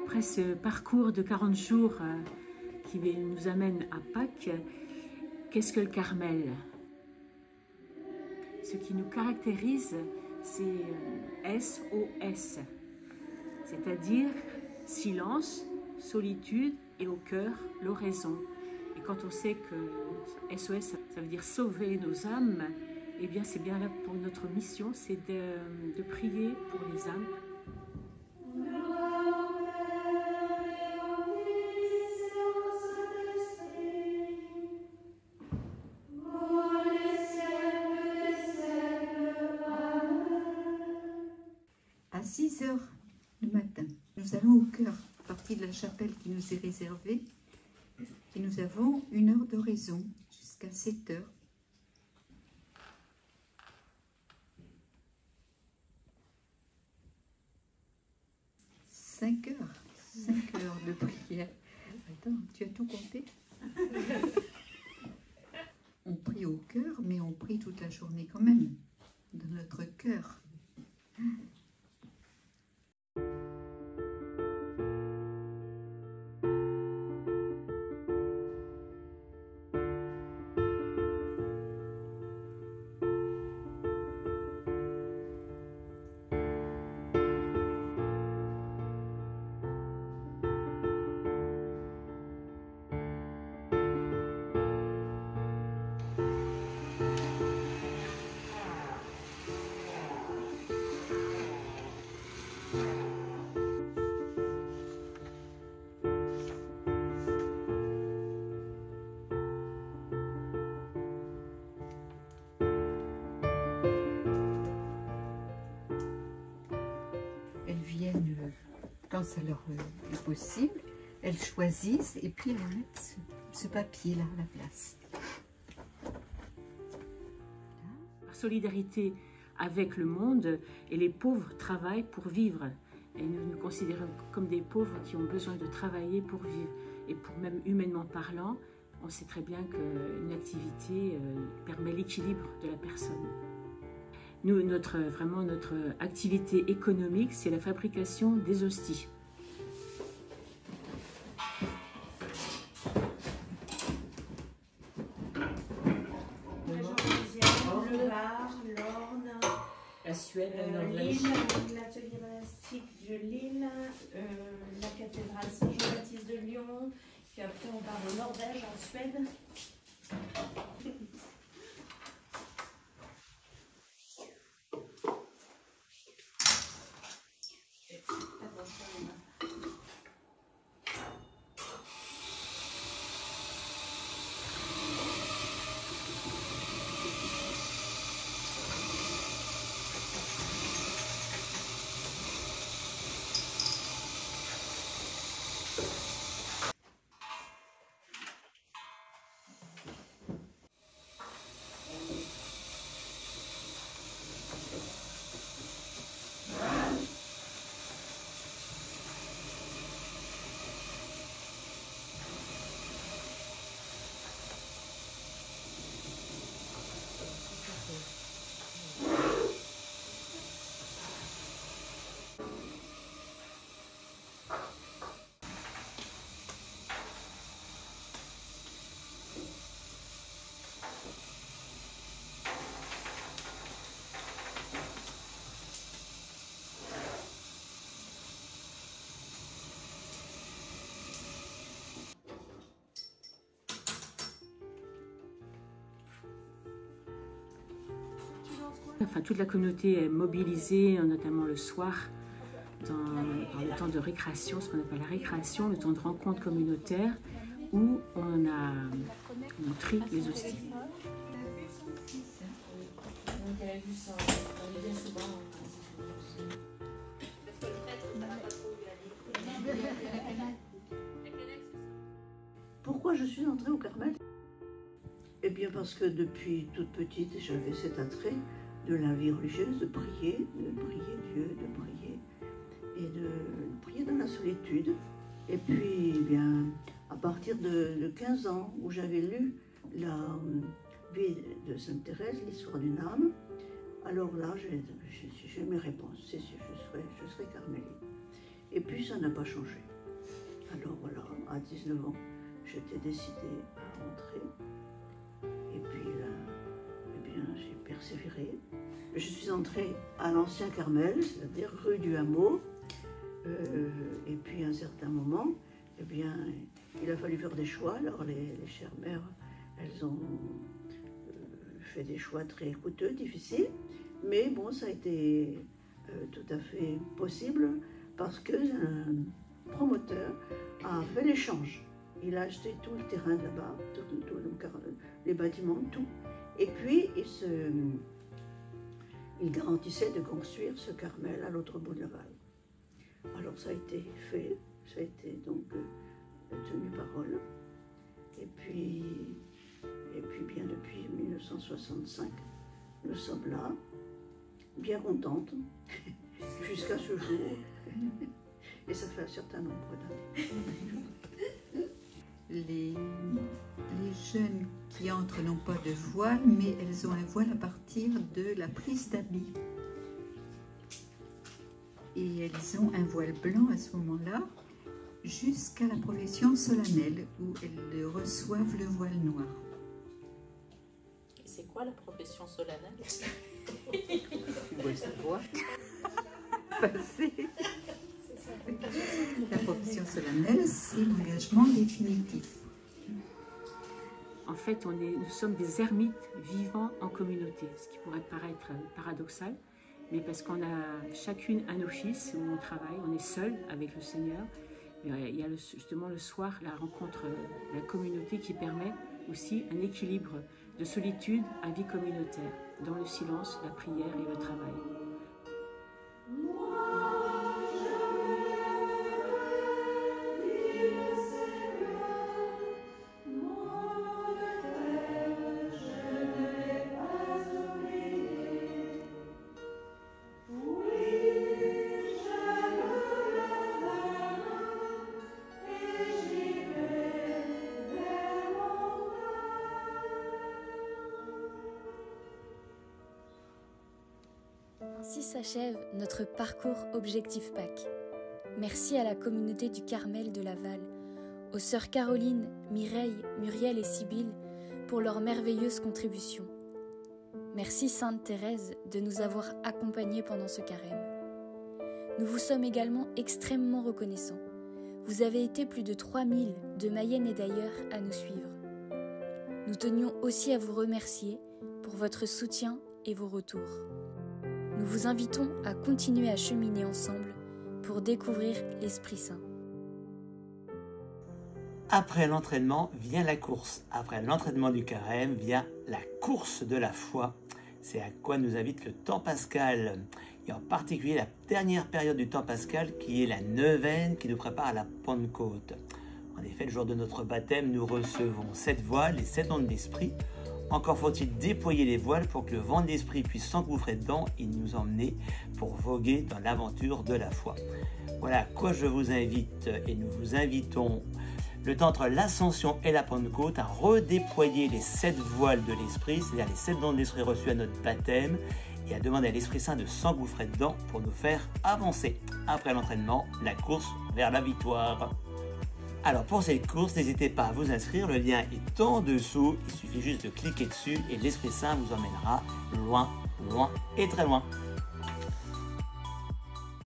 Après ce parcours de 40 jours qui nous amène à Pâques, qu'est-ce que le Carmel? Ce qui nous caractérise, c'est SOS, c'est-à-dire silence, solitude et au cœur, l'oraison. Et quand on sait que SOS, ça veut dire sauver nos âmes, eh bien c'est bien là pour notre mission, c'est de prier pour les âmes. À 6 h du matin, nous allons au chœur, partie de la chapelle qui nous est réservée, et nous avons 1 heure d'oraison jusqu'à 7 h. Cinq heures de prière. Attends, tu as tout compté? On prie au cœur, mais on prie toute la journée quand même, dans notre cœur. Elles viennent quand ça leur est possible, elles choisissent et puis elles mettent ce papier-là à la place. Par solidarité avec le monde, et les pauvres travaillent pour vivre. Et nous nous considérons comme des pauvres qui ont besoin de travailler pour vivre. Et pour même humainement parlant, on sait très bien qu'une activité permet l'équilibre de la personne. Nous, vraiment notre activité économique, c'est la fabrication des hosties. Le Var, l'Orne, La Suède, Lille, l'atelier monastique de Lille, la cathédrale Saint-Jean-Baptiste de Lyon, puis après on part au Norvège, en Suède. Enfin, toute la communauté est mobilisée, notamment le soir, dans le temps de récréation, ce qu'on appelle la récréation, le temps de rencontre communautaire, où on trie les hosties. Pourquoi je suis entrée au Carmel? Eh bien parce que depuis toute petite, j'avais cet attrait de la vie religieuse, de prier Dieu, de prier et de prier dans la solitude. Et puis, eh bien, à partir de 15 ans, où j'avais lu la vie de Sainte Thérèse, l'histoire d'une âme, alors là, j'ai mes réponses, c'est sûr, je serai carmélite. Et puis, ça n'a pas changé. Alors voilà, à 19 ans, j'étais décidée à rentrer. Et puis là, eh bien, j'ai persévéré. Je suis entrée à l'Ancien Carmel, c'est-à-dire rue du Hameau. Et puis à un certain moment, eh bien, il a fallu faire des choix. Alors les chères mères, elles ont fait des choix très coûteux, difficiles. Mais bon, ça a été tout à fait possible parce qu'un promoteur a fait l'échange. Il a acheté tout le terrain là-bas, les bâtiments, tout. Et puis, il garantissait de construire ce Carmel à l'autre bout de la Val. Alors ça a été fait, ça a été donc tenu parole. Et puis bien depuis 1965, nous sommes là, bien contentes, jusqu'à ce jour. Et ça fait un certain nombre d'années. Les jeunes qui entrent n'ont pas de voile, mais elles ont un voile à partir de la prise d'habit. Et elles ont un voile blanc à ce moment-là, jusqu'à la profession solennelle, où elles reçoivent le voile noir. Et c'est quoi la profession solennelle? Tu dois savoir. Passer. La profession solennelle, c'est l'engagement définitif. En fait, nous sommes des ermites vivant en communauté, ce qui pourrait paraître paradoxal, mais parce qu'on a chacune un office où on travaille, on est seul avec le Seigneur. Il y a justement le soir la rencontre de la communauté qui permet aussi un équilibre de solitude à vie communautaire, dans le silence, la prière et le travail. Ainsi s'achève notre parcours Objectif Pâques. Merci à la communauté du Carmel de Laval, aux sœurs Caroline, Mireille, Muriel et Sibylle pour leurs merveilleuses contributions. Merci Sainte Thérèse de nous avoir accompagnés pendant ce carême. Nous vous sommes également extrêmement reconnaissants. Vous avez été plus de 3000 de Mayenne et d'ailleurs à nous suivre. Nous tenions aussi à vous remercier pour votre soutien et vos retours. Nous vous invitons à continuer à cheminer ensemble pour découvrir l'Esprit Saint. Après l'entraînement vient la course. Après l'entraînement du carême vient la course de la foi. C'est à quoi nous invite le temps pascal. Et en particulier la dernière période du temps pascal qui est la neuvaine qui nous prépare à la Pentecôte. En effet, le jour de notre baptême, nous recevons 7 voiles et 7 dons de l'esprit. Encore faut-il déployer les voiles pour que le vent de l'esprit puisse s'engouffrer dedans et nous emmener pour voguer dans l'aventure de la foi. Voilà à quoi je vous invite et nous vous invitons le temps entre l'Ascension et la Pentecôte à redéployer les 7 voiles de l'esprit, c'est-à-dire les 7 dons de l'esprit reçus à notre baptême et à demander à l'Esprit Saint de s'engouffrer dedans pour nous faire avancer. Après l'entraînement, la course vers la victoire. Alors pour cette course, n'hésitez pas à vous inscrire, le lien est en dessous, il suffit juste de cliquer dessus et l'Esprit Saint vous emmènera loin, loin et très loin.